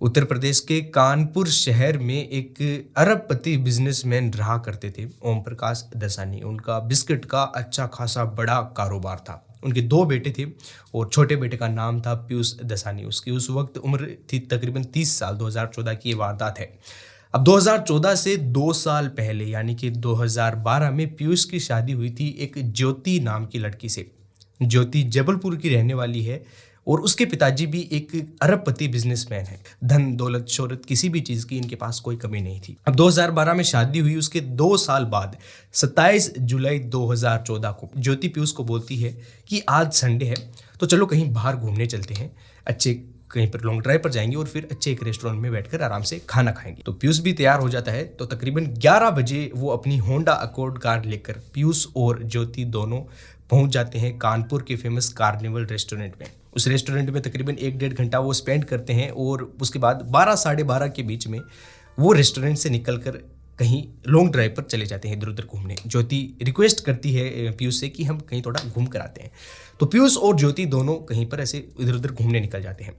उत्तर प्रदेश के कानपुर शहर में एक अरबपति बिजनेसमैन रहा करते थे, ओम प्रकाश दसानी। उनका बिस्किट का अच्छा खासा बड़ा कारोबार था। उनके दो बेटे थे और छोटे बेटे का नाम था पीयूष दसानी। उसकी उस वक्त उम्र थी तकरीबन 30 साल। 2014 की ये वारदात है। अब 2014 से 2 साल पहले यानी कि 2012 में पीयूष की शादी हुई थी एक ज्योति नाम की लड़की से। ज्योति जबलपुर की रहने वाली है और उसके पिताजी भी एक अरबपति बिजनेसमैन है। धन दौलत शोहरत किसी भी चीज़ की इनके पास कोई कमी नहीं थी। अब 2012 में शादी हुई। उसके 2 साल बाद 27 जुलाई 2014 को ज्योति पीयूष को बोलती है कि आज संडे है तो चलो कहीं बाहर घूमने चलते हैं, अच्छे कहीं पर लॉन्ग ड्राइव पर जाएंगे और फिर अच्छे एक रेस्टोरेंट में बैठकर आराम से खाना खाएंगे। तो पीयूष भी तैयार हो जाता है। तो तकरीबन 11 बजे वो अपनी होंडा अकॉर्ड कार लेकर पीयूष और ज्योति दोनों पहुंच जाते हैं कानपुर के फेमस कार्निवल रेस्टोरेंट में। उस रेस्टोरेंट में तकरीबन 1-1.5 घंटा वो स्पेंड करते हैं और उसके बाद 12 साढ़े 12 के बीच में वो रेस्टोरेंट से निकलकर कहीं लॉन्ग ड्राइव पर चले जाते हैं इधर उधर घूमने। ज्योति रिक्वेस्ट करती है पीयूष से कि हम कहीं थोड़ा घूम कर आते हैं। तो पीयूष और ज्योति दोनों कहीं पर ऐसे इधर उधर घूमने निकल जाते हैं।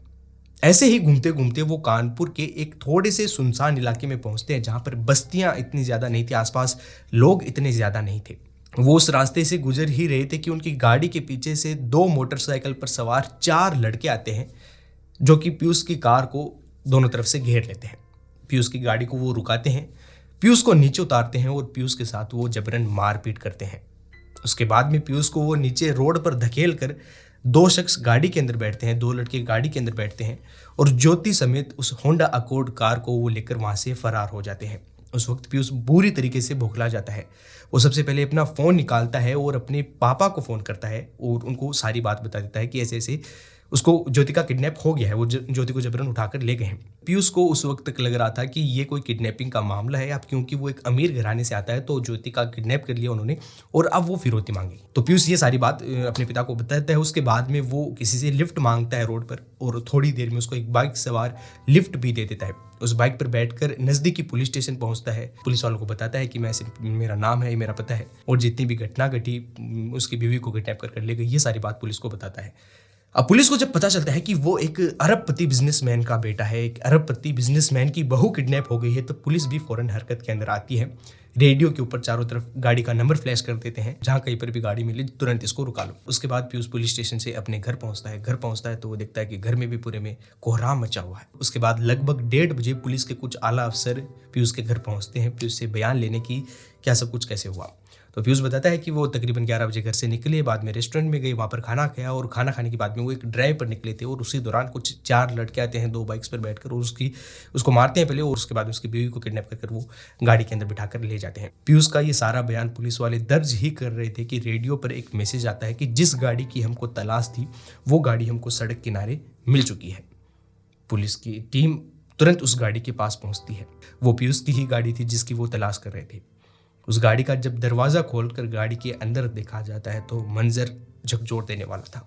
ऐसे ही घूमते घूमते वो कानपुर के एक थोड़े से सुनसान इलाके में पहुंचते हैं जहां पर बस्तियां इतनी ज़्यादा नहीं थी, आसपास लोग इतने ज़्यादा नहीं थे। वो उस रास्ते से गुजर ही रहे थे कि उनकी गाड़ी के पीछे से 2 मोटरसाइकिल पर सवार 4 लड़के आते हैं जो कि पीयूष की कार को दोनों तरफ से घेर लेते हैं। पीयूष की गाड़ी को वो रुकाते हैं, पीयूष को नीचे उतारते हैं और पीयूष के साथ वो जबरन मारपीट करते हैं। उसके बाद में पीयूष को वो नीचे रोड पर धकेल कर 2 शख्स गाड़ी के अंदर बैठते हैं, 2 लड़के गाड़ी के अंदर बैठते हैं और ज्योति समेत उस होंडा अकॉर्ड कार को वो लेकर वहाँ से फरार हो जाते हैं। उस वक्त पीयूष बुरी तरीके से बौखला जाता है। वो सबसे पहले अपना फ़ोन निकालता है और अपने पापा को फ़ोन करता है और उनको सारी बात बता देता है कि ऐसे ऐसे उसको ज्योति का किडनैप हो गया है, वो ज्योति को जबरन उठाकर ले गए हैं। पीयूष को उस वक्त तक लग रहा था कि ये कोई किडनैपिंग का मामला है। अब क्योंकि वो एक अमीर घराने से आता है तो ज्योति का किडनैप कर लिया उन्होंने और अब वो फिरौती मांगी। तो पीयूष ये सारी बात अपने पिता को बताता है। उसके बाद में वो किसी से लिफ्ट मांगता है रोड पर और थोड़ी देर में उसको एक बाइक सवार लिफ्ट भी दे देता है। उस बाइक पर बैठकर नज़दीकी पुलिस स्टेशन पहुंचता है। पुलिस वालों को बताता है कि मेरा नाम है, मेरा पता है और जितनी भी घटना घटी उसकी बीवी को किडनैप कर ले गई, ये सारी बात पुलिस को बताता है। अब पुलिस को जब पता चलता है कि वो एक अरबपति बिजनेसमैन का बेटा है, एक अरबपति बिजनेसमैन की बहू किडनैप हो गई है, तो पुलिस भी फौरन हरकत के अंदर आती है। रेडियो के ऊपर चारों तरफ गाड़ी का नंबर फ्लैश कर देते हैं, जहां कहीं पर भी गाड़ी मिले तुरंत इसको रुका लो। उसके बाद पीयूष पुलिस स्टेशन से अपने घर पहुंचता है। घर पहुंचता है तो वो देखता है कि घर में भी पूरे में कोहराम मचा हुआ है। उसके बाद लगभग 1:30 बजे पुलिस के कुछ आला अफसर पीयूष के घर पहुंचते हैं, पीयूष से बयान लेने की क्या सब कुछ कैसे हुआ। तो पीयूष बताता है कि वो तकरीबन 11 बजे घर से निकले, बाद में रेस्टोरेंट में गए, वहाँ पर खाना खाया और खाना खाने के बाद में वो एक ड्राइव पर निकले थे और उसी दौरान कुछ 4 लड़के आते हैं 2 बाइक्स पर बैठकर और उसको मारते हैं पहले और उसके बाद उसकी बीवी को किडनैप कर वो गाड़ी के अंदर बिठाकर ले जाते हैं। पीयूष का ये सारा बयान पुलिस वाले दर्ज ही कर रहे थे कि रेडियो पर एक मैसेज आता है कि जिस गाड़ी की हमको तलाश थी वो गाड़ी हमको सड़क किनारे मिल चुकी है। पुलिस की टीम तुरंत उस गाड़ी के पास पहुंचती है। वो पीयूष की ही गाड़ी थी जिसकी वो तलाश कर रहे थे। उस गाड़ी का जब दरवाज़ा खोलकर गाड़ी के अंदर देखा जाता है तो मंजर झकझोर देने वाला था।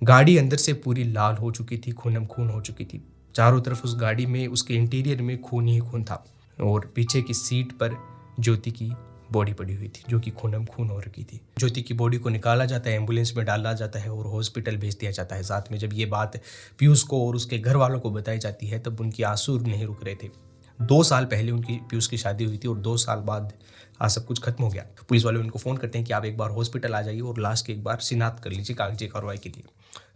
गाड़ी अंदर से पूरी लाल हो चुकी थी, खूनम खून हो चुकी थी। चारों तरफ उस गाड़ी में उसके इंटीरियर में खून ही खून था और पीछे की सीट पर ज्योति की बॉडी पड़ी हुई थी जो कि खूनम खून हो रखी थी। ज्योति की बॉडी को निकाला जाता है, एम्बुलेंस में डाला जाता है और हॉस्पिटल भेज दिया जाता है। साथ में जब ये बात पीयूष को और उसके घर वालों को बताई जाती है तब उनकी आंसू नहीं रुक रहे थे। 2 साल पहले उनकी पीयूष की शादी हुई थी और 2 साल बाद आज सब कुछ खत्म हो गया। तो पुलिस वाले उनको फ़ोन करते हैं कि आप एक बार हॉस्पिटल आ जाइए और लाश की एक बार शिनाख्त कर लीजिए कागजी कार्रवाई के लिए।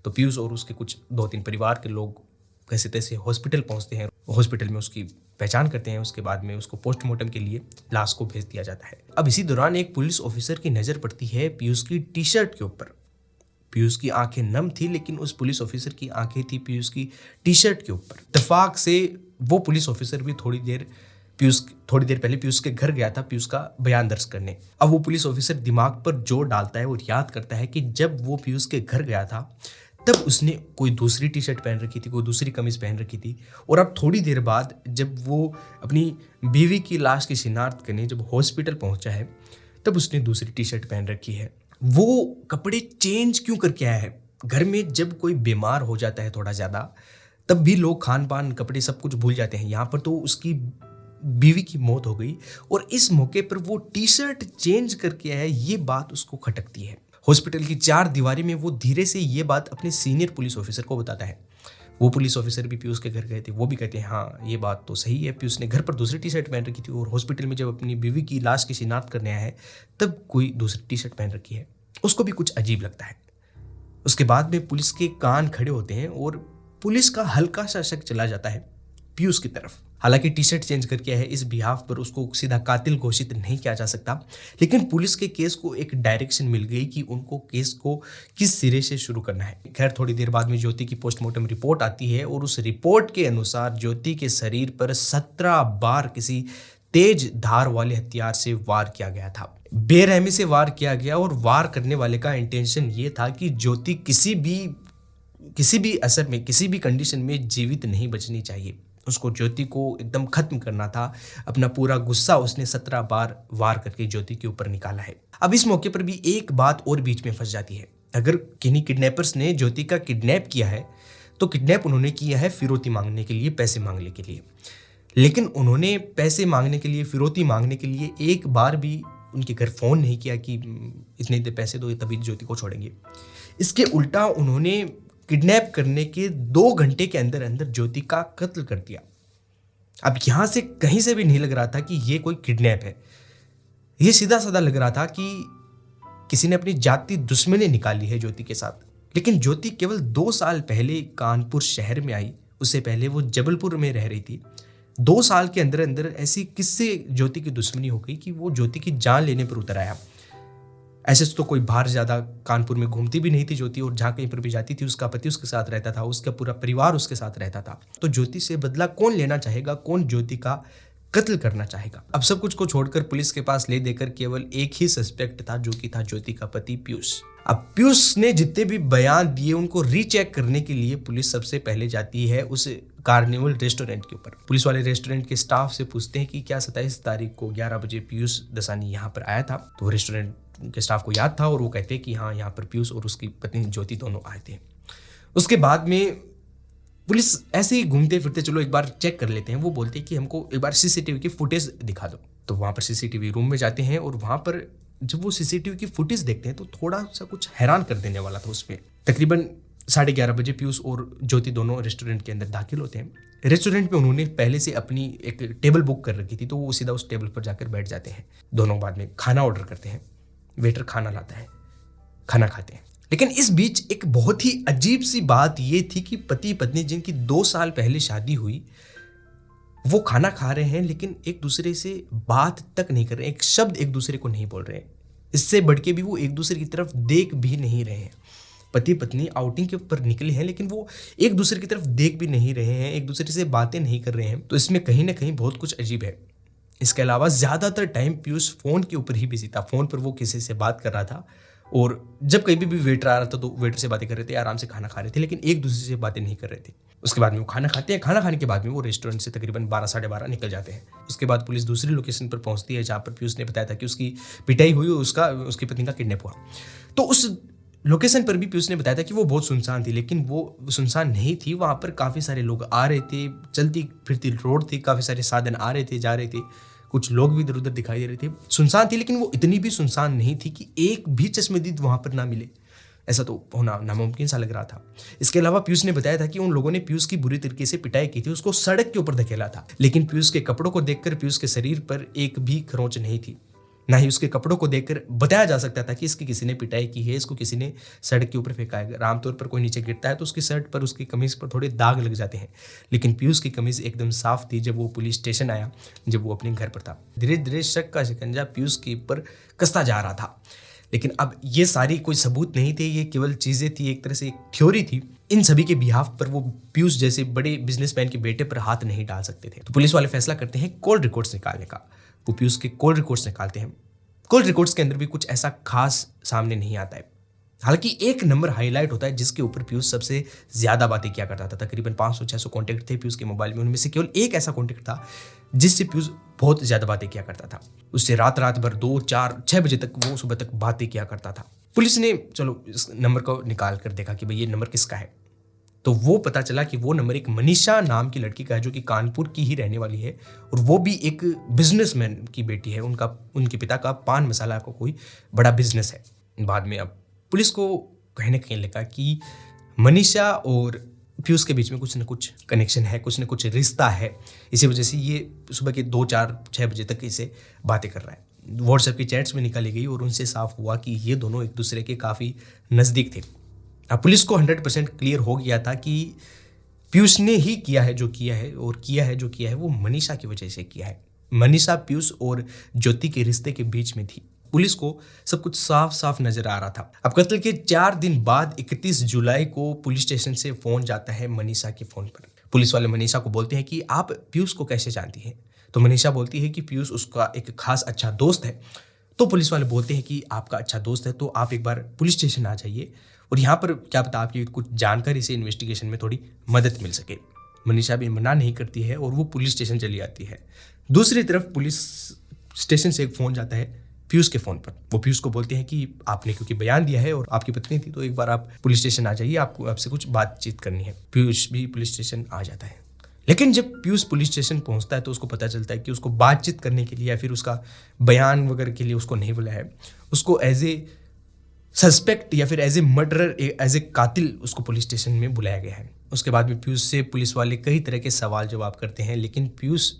तो पीयूष और उसके कुछ 2-3 परिवार के लोग कैसे तैसे हॉस्पिटल पहुंचते हैं। हॉस्पिटल में उसकी पहचान करते हैं। उसके बाद में उसको पोस्टमार्टम के लिए लाश को भेज दिया जाता है। अब इसी दौरान एक पुलिस ऑफिसर की नज़र पड़ती है पीयूष की टी शर्ट के ऊपर। पीयूष की आंखें नम थी लेकिन उस पुलिस ऑफिसर की आंखें थी पीयूष की टी शर्ट के ऊपर। इत्तेफाक से वो पुलिस ऑफिसर भी थोड़ी देर पहले पीयूष के घर गया था पीयूष का बयान दर्ज करने। अब वो पुलिस ऑफिसर दिमाग पर जोर डालता है और याद करता है कि जब वो पीयूष के घर गया था तब उसने कोई दूसरी टी शर्ट पहन रखी थी, कोई दूसरी कमीज पहन रखी थी और अब थोड़ी देर बाद जब वो अपनी बीवी की लाश की शिनाख्त करने जब हॉस्पिटल पहुंचा है तब उसने दूसरी टी शर्ट पहन रखी है। वो कपड़े चेंज क्यों करके आया है? घर में जब कोई बीमार हो जाता है थोड़ा ज़्यादा तब भी लोग खान पान कपड़े सब कुछ भूल जाते हैं। यहाँ पर तो उसकी बीवी की मौत हो गई और इस मौके पर वो टी शर्ट चेंज करके आया, ये बात उसको खटकती है। हॉस्पिटल की 4 दीवारी में वो धीरे से ये बात अपने सीनियर पुलिस ऑफिसर को बताता है। वो पुलिस ऑफिसर भी पीयूष के घर गए थे, वो भी कहते हैं हाँ ये बात तो सही है, पीयूष ने घर पर दूसरी टी शर्ट पहन रखी थी और हॉस्पिटल में जब अपनी बीवी की लाश की शिनाख्त करने आया है तब कोई दूसरी टी शर्ट पहन रखी है। उसको भी कुछ अजीब लगता है। उसके बाद में पुलिस के कान खड़े होते हैं और पुलिस का हल्का सा शक चला जाता है पीयूष की तरफ। हालांकि टी शर्ट चेंज करके है, इस बिहाफ पर उसको सीधा कातिल घोषित नहीं किया जा सकता, लेकिन पुलिस के केस को एक डायरेक्शन मिल गई कि उनको केस को किस सिरे से शुरू करना है। खैर थोड़ी देर बाद में ज्योति की पोस्टमार्टम रिपोर्ट आती है और उस रिपोर्ट के अनुसार ज्योति के शरीर पर 17 बार किसी तेज धार वाले हथियार से वार किया गया था। बेरहमी से वार किया गया और वार करने वाले का इंटेंशन ये था कि ज्योति किसी भी असर में, किसी भी कंडीशन में जीवित नहीं बचनी चाहिए। उसको ज्योति को एकदम खत्म करना था। अपना पूरा गुस्सा उसने 17 बार वार करके ज्योति के ऊपर निकाला है। अब इस मौके पर भी एक बात और बीच में फंस जाती है। अगर किन्हीं किडनैपर्स ने ज्योति का किडनैप किया है तो किडनैप उन्होंने किया है फिरौती मांगने के लिए, पैसे मांगने के लिए, लेकिन उन्होंने पैसे मांगने के लिए, फिरौती मांगने के लिए एक बार भी उनके घर फोन नहीं किया कि इतने दे पैसे दो तभी ज्योति को छोड़ेंगे। इसके उल्टा उन्होंने किडनैप करने के 2 घंटे के अंदर अंदर ज्योति का कत्ल कर दिया। अब यहां से कहीं से भी नहीं लग रहा था कि ये कोई किडनैप है। ये सीधा साधा लग रहा था कि किसी ने अपनी जाति दुश्मनी निकाली है ज्योति के साथ। लेकिन ज्योति केवल 2 साल पहले कानपुर शहर में आई, उससे पहले वो जबलपुर में रह रही थी। 2 साल के अंदर अंदर ऐसी किससे ज्योति की दुश्मनी हो गई कि वो ज्योति की जान लेने पर उतर आया। ऐसे तो कोई बाहर ज़्यादा कानपुर में घूमती भी नहीं थी ज्योति, और जहाँ कहीं पर भी जाती थी उसका पति उसके साथ रहता था, उसका पूरा परिवार उसके साथ रहता था। तो ज्योति से बदला कौन लेना चाहेगा, कौन ज्योति का कत्ल करना चाहेगा। अब सब कुछ को छोड़कर पुलिस के पास ले देकर केवल एक ही सस्पेक्ट था, जो कि था ज्योति का पति पीयूष। अब पीयूष ने जितने भी बयान दिए उनको रीचेक करने के लिए पुलिस सबसे पहले जाती है उस कार्निवल रेस्टोरेंट के ऊपर। पुलिस वाले रेस्टोरेंट के स्टाफ से पूछते हैं कि क्या 27 तारीख को 11 बजे पीयूष दसानी यहाँ पर आया था। तो रेस्टोरेंट के स्टाफ को याद था और वो कहते हैं कि हाँ यहाँ पर पीयूष और उसकी पत्नी ज्योति दोनों आए थे। उसके बाद में पुलिस ऐसे ही घूमते फिरते चलो एक बार चेक कर लेते हैं। वो बोलते हैं कि हमको एक बार सीसीटीवी की फुटेज दिखा दो। तो वहाँ पर सीसीटीवी रूम में जाते हैं और वहाँ पर जब वो सीसीटीवी की फुटेज देखते हैं तो थोड़ा सा कुछ हैरान कर देने वाला था उसमें। तकरीबन 11:30 बजे पीयूष और ज्योति दोनों रेस्टोरेंट के अंदर दाखिल होते हैं। रेस्टोरेंट में उन्होंने पहले से अपनी एक टेबल बुक कर रखी थी, तो वो सीधा उस टेबल पर जाकर बैठ जाते हैं। दोनों बाद में खाना ऑर्डर करते हैं, वेटर खाना लाता है, खाना खाते हैं। लेकिन इस बीच एक बहुत ही अजीब सी बात ये थी कि पति पत्नी जिनकी 2 साल पहले शादी हुई वो खाना खा रहे हैं, लेकिन एक दूसरे से बात तक नहीं कर रहे हैं, एक शब्द एक दूसरे को नहीं बोल रहे हैं। इससे बढ़ के भी वो एक दूसरे की तरफ देख भी नहीं रहे हैं। पति पत्नी आउटिंग के ऊपर निकले हैं, लेकिन वो एक दूसरे की तरफ देख भी नहीं रहे हैं, एक दूसरे से बातें नहीं कर रहे हैं। तो इसमें कहीं ना कहीं बहुत कुछ अजीब है। इसके अलावा ज़्यादातर टाइम पीयूष फ़ोन के ऊपर ही बिजी था। फ़ोन पर वो किसी से बात कर रहा था, और जब कहीं भी वेटर आ रहा था तो वेटर से बातें कर रहे थे, आराम से खाना खा रहे थे, लेकिन एक दूसरे से बातें नहीं कर रहे थे। उसके बाद में वो खाना खाते हैं। खाना खाने के बाद में वो रेस्टोरेंट से तकरीबन 12 साढ़े 12 निकल जाते हैं। उसके बाद पुलिस दूसरी लोकेशन पर पहुंचती है जहाँ पर पीयूष ने बताया था कि उसकी पिटाई हुई, उसकी पत्नी का किडनैप हुआ। तो उस लोकेशन पर भी पीयूष ने बताया था कि वो बहुत सुनसान थी, लेकिन वो सुनसान नहीं थी। वहाँ पर काफ़ी सारे लोग आ रहे थे, चलती फिरती रोड थी, काफ़ी सारे साधन आ रहे थे जा रहे थे, कुछ लोग भी इधर उधर दिखाई दे रहे थे। सुनसान थी, लेकिन वो इतनी भी सुनसान नहीं थी कि एक भी चश्मदीद वहाँ पर ना मिले। ऐसा तो होना नामुमकिन सा लग रहा था। इसके अलावा पीयूष ने बताया था कि उन लोगों ने पीयूष की बुरी तरीके से पिटाई की थी, उसको सड़क के ऊपर धकेला था। लेकिन पीयूष के कपड़ों को देखकर पीयूष के शरीर पर एक भी खरोंच नहीं थी, ना ही उसके कपड़ों को देखकर बताया जा सकता था कि इसकी किसी ने पिटाई की है, इसको किसी ने सड़क के ऊपर फेंका है। आमतौर पर कोई नीचे गिरता है तो उसकी शर्ट पर, उसकी कमीज पर थोड़े दाग लग जाते हैं, लेकिन पीयूष की कमीज एकदम साफ थी जब वो पुलिस स्टेशन आया, जब वो अपने घर पर था। धीरे धीरे शक का शिकंजा पीयूष के ऊपर कसता जा रहा था। लेकिन अब ये सारी कोई सबूत नहीं थे, ये केवल चीज़ें थी, एक तरह से एक थ्योरी थी। इन सभी के बिहाफ पर वो पीयूष जैसे बड़े बिजनेसमैन के बेटे पर हाथ नहीं डाल सकते थे। तो पुलिस वाले फैसला करते हैं कॉल रिकॉर्ड्स निकालने का। वो पीयूष के कॉल रिकॉर्ड्स निकालते हैं। कॉल रिकॉर्ड्स के अंदर भी कुछ ऐसा खास सामने नहीं आता है। हालांकि एक नंबर हाईलाइट होता है जिसके ऊपर पीयूष सबसे ज्यादा बातें किया करता था। तकरीबन 500-600 कॉन्टैक्ट थे पीयूष के मोबाइल में, उनमें से केवल एक ऐसा कॉन्टैक्ट था जिससे पीयूष बहुत ज्यादा बातें किया करता था। उससे रात भर 2, 4, 6 बजे तक वो सुबह तक बातें किया करता था। पुलिस ने चलो इस नंबर को निकाल कर देखा कि भाई ये नंबर किसका है, तो वो पता चला कि वो नंबर एक मनीषा नाम की लड़की का है, जो कि कानपुर की ही रहने वाली है, और वो भी एक बिजनेसमैन की बेटी है। उनके पिता का पान मसाला का कोई बड़ा बिजनेस है। बाद में अब पुलिस को कहीं ना कहीं लगा कि मनीषा और पीयूष के बीच में कुछ न कुछ कनेक्शन है, कुछ न कुछ रिश्ता है। इसी वजह से ये सुबह के 2, 4, 6 बजे तक इसे बातें कर रहा है। व्हाट्सएप की चैट्स में निकाली गई और उनसे साफ हुआ कि ये दोनों एक दूसरे के काफ़ी नज़दीक थे। अब पुलिस को 100% क्लियर हो गया था कि पीयूष ने ही किया है जो किया है, और किया है जो किया है वो मनीषा की वजह से किया है। मनीषा पीयूष और ज्योति के रिश्ते के बीच में थी। पुलिस को सब कुछ साफ साफ नजर आ रहा था। अब कत्ल के 4 दिन बाद 31 जुलाई को पुलिस स्टेशन से फोन जाता है मनीषा के फोन पर। पुलिस वाले मनीषा को बोलते हैं कि आप पीयूष को कैसे जानती हैं? तो मनीषा बोलती है कि पीयूष उसका एक खास अच्छा दोस्त है। तो पुलिस वाले बोलते हैं कि आपका अच्छा दोस्त है तो आप एक बार पुलिस स्टेशन आ जाइए, और यहाँ पर क्या पता आपकी कुछ जानकारी से इन्वेस्टिगेशन में थोड़ी मदद मिल सके। मनीषा भी मना नहीं करती है और वो पुलिस स्टेशन चली आती है। दूसरी तरफ पुलिस स्टेशन से एक फ़ोन जाता है पीयूष के फ़ोन पर। वो पीयूष को बोलते हैं कि आपने क्योंकि बयान दिया है और आपकी पत्नी थी, तो एक बार आप पुलिस स्टेशन आ जाइए, आपको आपसे कुछ बातचीत करनी है। पीयूष भी पुलिस स्टेशन आ जाता है। लेकिन जब पीयूष पुलिस स्टेशन पहुंचता है तो उसको पता चलता है कि उसको बातचीत करने के लिए या फिर उसका बयान वगैरह के लिए उसको नहीं बुलाया है। उसको एज ए सस्पेक्ट या फिर as a murderer, as a कातिल उसको पुलिस स्टेशन में बुलाया गया है। उसके बाद में पीयूष से पुलिस वाले कई तरह के सवाल जवाब करते हैं, लेकिन पीयूष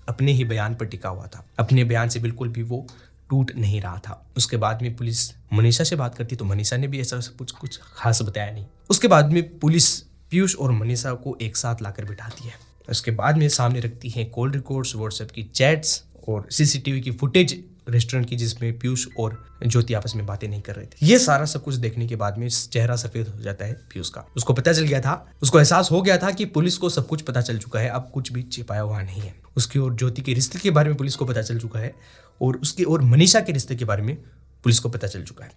अपने ही बयान पर टिका हुआ था। अपने बयान से बिल्कुल भी वो टूट नहीं रहा था। उसके बाद में पुलिस मनीषा से बात करती तो मनीषा ने भी ऐसा कुछ खास बताया नहीं। उसके बाद में पुलिस पीयूष और मनीषा को एक साथ लाकर बिठाती है। उसके बाद में सामने रखती है कॉल रिकॉर्ड्स, व्हाट्सएप की चैट्स और सीसीटीवी की फुटेज रेस्टोरेंट की, जिसमें पीयूष और ज्योति आपस में बातें नहीं कर रहे थे। ये सारा सब कुछ देखने के बाद में चेहरा सफेद हो जाता है पीयूष का। उसको पता चल गया था, उसको एहसास हो गया था कि पुलिस को सब कुछ पता चल चुका है, अब कुछ भी छिपाया हुआ नहीं है। उसकी और ज्योति के रिश्ते के बारे में पुलिस को पता चल चुका है, और उसके और मनीषा के रिश्ते के बारे में पुलिस को पता चल चुका है।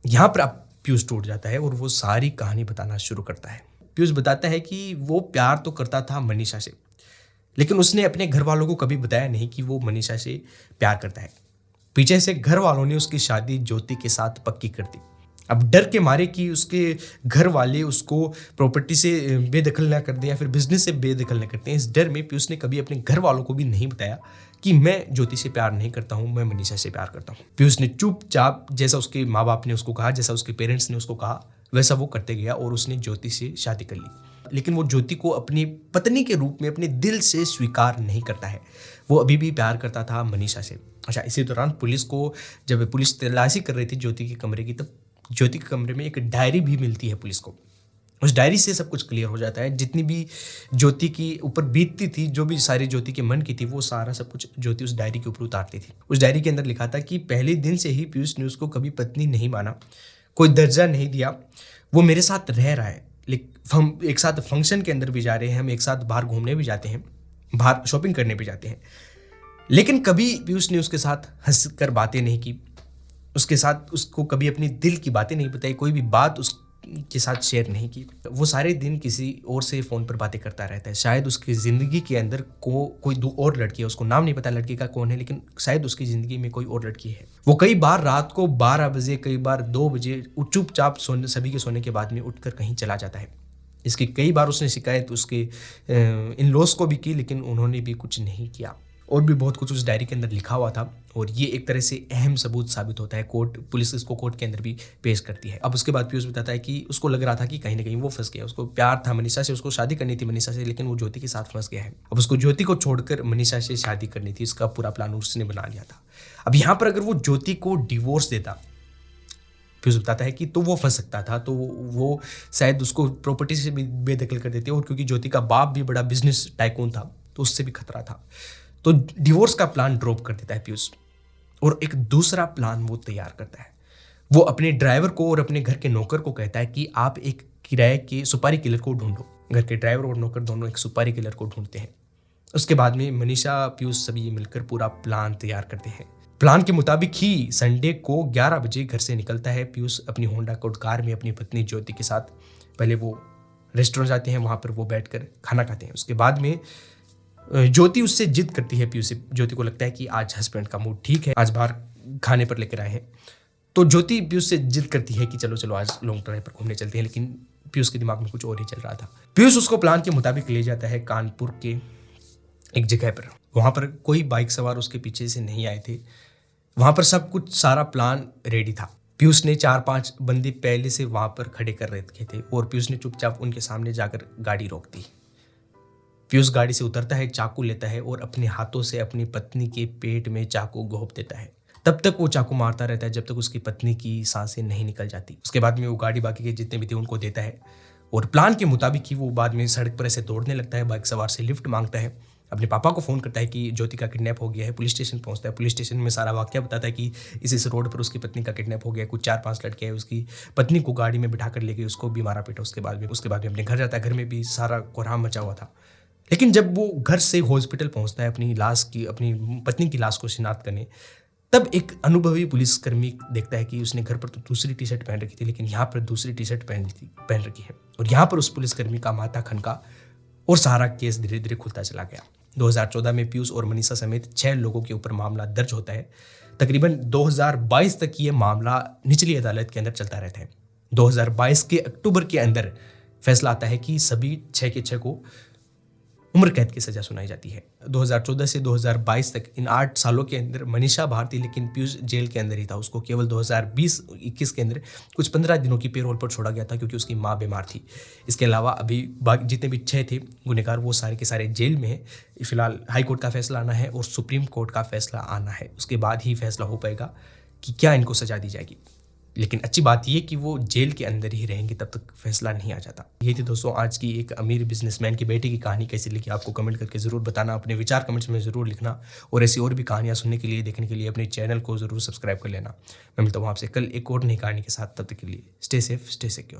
यहाँ पर अब पीयूष टूट जाता है और वो सारी कहानी बताना शुरू करता है। पीयूष बताता है कि वो प्यार तो करता था मनीषा से, लेकिन उसने अपने घर वालों को कभी बताया नहीं कि वो मनीषा से प्यार करता है। पीछे से घर वालों ने उसकी शादी ज्योति के साथ पक्की कर दी। अब डर के मारे कि उसके घर वाले उसको प्रॉपर्टी से बेदखल ना कर दें या फिर बिजनेस से बेदखल ना करते हैं, इस डर में पीयूष ने कभी अपने घर वालों को भी नहीं बताया कि मैं ज्योति से प्यार नहीं करता हूँ, मैं मनीषा से प्यार करता हूँ। पीयूष ने चुपचाप, जैसा उसके माँ बाप ने उसको कहा, जैसा उसके पेरेंट्स ने उसको कहा, वैसा वो करते गया और उसने ज्योति से शादी कर ली। लेकिन वो ज्योति को अपनी पत्नी के रूप में अपने दिल से स्वीकार नहीं करता है। वो अभी भी प्यार करता था मनीषा से। अच्छा, इसी दौरान पुलिस को, जब पुलिस तलाशी कर रही थी ज्योति के कमरे की, तब ज्योति के कमरे में एक डायरी भी मिलती है पुलिस को। उस डायरी से सब कुछ क्लियर हो जाता है। जितनी भी ज्योति की ऊपर बीतती थी, जो भी सारी ज्योति के मन की थी, वो सारा सब कुछ ज्योति उस डायरी के ऊपर उतारती थी। उस डायरी के अंदर लिखा था कि पहले दिन से ही पीयूष ने उसको कभी पत्नी नहीं माना, कोई दर्जा नहीं दिया। वो मेरे साथ रह रहा है, लेकिन हम एक साथ फंक्शन के अंदर भी जा रहे हैं, हम एक साथ बाहर घूमने भी जाते हैं, बाहर शॉपिंग करने भी जाते हैं, लेकिन कभी पीयूष ने उसके साथ हंस कर बातें नहीं की, उसके साथ उसको कभी अपनी दिल की बातें नहीं बताई, कोई भी बात उसके साथ शेयर नहीं की। वो सारे दिन किसी और से फ़ोन पर बातें करता रहता है। शायद उसकी ज़िंदगी के अंदर कोई दो और लड़की है, उसको नाम नहीं पता लड़की का कौन है, लेकिन शायद उसकी ज़िंदगी में कोई और लड़की है। वो कई बार रात को 12 बजे, कई बार 2 बजे चुपचाप सभी के सोने के बाद में उठकर कहीं चला जाता है। इसकी कई बार उसने शिकायत उसके इन लॉस को भी की, लेकिन उन्होंने भी कुछ नहीं किया। और भी बहुत कुछ उस डायरी के अंदर लिखा हुआ था, और ये एक तरह से अहम सबूत साबित होता है। पुलिस इसको कोर्ट के अंदर भी पेश करती है। अब उसके बाद पीयूष बताता है कि उसको लग रहा था कि कहीं ना कहीं वो फंस गया। उसको प्यार था मनीषा से, उसको शादी करनी थी मनीषा से, लेकिन वो ज्योति के साथ फंस गया है। अब उसको ज्योति को छोड़कर मनीषा से शादी करनी थी, इसका पूरा प्लान उसने बना लिया था। अब यहाँ पर अगर वो ज्योति को डिवोर्स देता, पीयूष बताता है कि तो वो फंस सकता था, तो वो शायद उसको प्रॉपर्टी से भी बेदखल कर देते, और क्योंकि ज्योति का बाप भी बड़ा बिजनेस टाइकून था, तो उससे भी खतरा था। तो डिवोर्स का प्लान ड्रॉप कर देता है पीयूष, और एक दूसरा प्लान वो तैयार करता है। वो अपने ड्राइवर को और अपने घर के नौकर को कहता है कि आप एक किराए के सुपारी किलर को ढूंढो। घर के ड्राइवर और नौकर दोनों एक सुपारी किलर को ढूंढते हैं। उसके बाद में मनीषा, पीयूष सभी मिलकर पूरा प्लान तैयार करते हैं। प्लान के मुताबिक ही संडे को 11 बजे घर से निकलता है पीयूष अपनी होंडा कोड कार में अपनी पत्नी ज्योति के साथ। पहले वो रेस्टोरेंट जाते हैं, वहाँ पर वो बैठकर खाना खाते हैं। उसके बाद में ज्योति उससे जिद करती है पीयूष से। ज्योति को लगता है कि आज हस्बैंड का मूड ठीक है, आज बाहर खाने पर लेकर आए हैं, तो ज्योति पीयूष से जिद करती है कि चलो आज लॉन्ग ड्राइव पर घूमने चलते हैं। लेकिन पीयूष के दिमाग में कुछ और ही चल रहा था। पीयूष उसको प्लान के मुताबिक ले जाता है कानपुर के एक जगह पर। वहाँ पर कोई बाइक सवार उसके पीछे से नहीं आए थे। वहाँ पर सब कुछ सारा प्लान रेडी था। पीयूष ने 4-5 बंदे पहले से वहाँ पर खड़े कर रखे थे और पीयूष ने चुपचाप उनके सामने जाकर गाड़ी रोक दी। पीयूष गाड़ी से उतरता है, चाकू लेता है और अपने हाथों से अपनी पत्नी के पेट में चाकू घोंप देता है। तब तक वो चाकू मारता रहता है जब तक उसकी पत्नी की सांसें नहीं निकल जाती। उसके बाद में वो गाड़ी बाकी के जितने भी थे उनको देता है और प्लान के मुताबिक ही वो बाद में सड़क पर ऐसे दौड़ने लगता है, बाइक सवार से लिफ्ट मांगता है, अपने पापा को फ़ोन करता है कि ज्योति का किडनैप हो गया है। पुलिस स्टेशन पहुंचता है, पुलिस स्टेशन में सारा वाकया बताता है कि इस रोड पर उसकी पत्नी का किडनैप हो गया है, कुछ 4-5 लड़के हैं, उसकी पत्नी को गाड़ी में बिठा कर ले गए, उसको भी मारा पीटा। उसके बाद में अपने घर जाता है, घर में भी सारा कोहराम मचा हुआ था। लेकिन जब वो घर से हॉस्पिटल पहुंचता है अपनी पत्नी की लाश को शिनाख्त करने, तब एक अनुभवी पुलिसकर्मी देखता है कि उसने घर पर तो दूसरी टी शर्ट पहन रखी थी, लेकिन यहाँ पर दूसरी टी शर्ट पहन रखी है। और यहाँ पर उस पुलिसकर्मी का माथा खनका और सारा केस धीरे धीरे खुलता चला गया। 2014 में पीयूष और मनीषा समेत 6 लोगों के ऊपर मामला दर्ज होता है। तकरीबन 2022 तक ये मामला निचली अदालत के अंदर चलता रहता है। 2022 के अक्टूबर के अंदर फैसला आता है कि सभी 6 के 6 को उम्र कैद की सजा सुनाई जाती है। 2014 से 2022 तक इन 8 सालों के अंदर मनीषा बाहर थी, लेकिन पीयूष जेल के अंदर ही था। उसको केवल 2020-21 के अंदर कुछ 15 दिनों की पेरोल पर छोड़ा गया था क्योंकि उसकी माँ बीमार थी। इसके अलावा अभी जितने भी 6 थे गुनहगार वो सारे के सारे जेल में हैं। फिलहाल हाई कोर्ट का फैसला आना है और सुप्रीम कोर्ट का फैसला आना है, उसके बाद ही फैसला हो पाएगा कि क्या इनको सजा दी जाएगी। लेकिन अच्छी बात यह कि वो जेल के अंदर ही रहेंगे, तब तक फैसला नहीं आ जाता। ये थी दोस्तों आज की एक अमीर बिजनेसमैन की बेटे की कहानी। कैसी लगी आपको कमेंट करके ज़रूर बताना, अपने विचार कमेंट्स में ज़रूर लिखना और ऐसी और भी कहानियाँ सुनने के लिए, देखने के लिए अपने चैनल को ज़रूर सब्सक्राइब कर लेना। मैं मिलता हूँ आपसे कल एक और नई कहानी के साथ। तब तक के लिए स्टे सेफ, स्टे सिक्योर।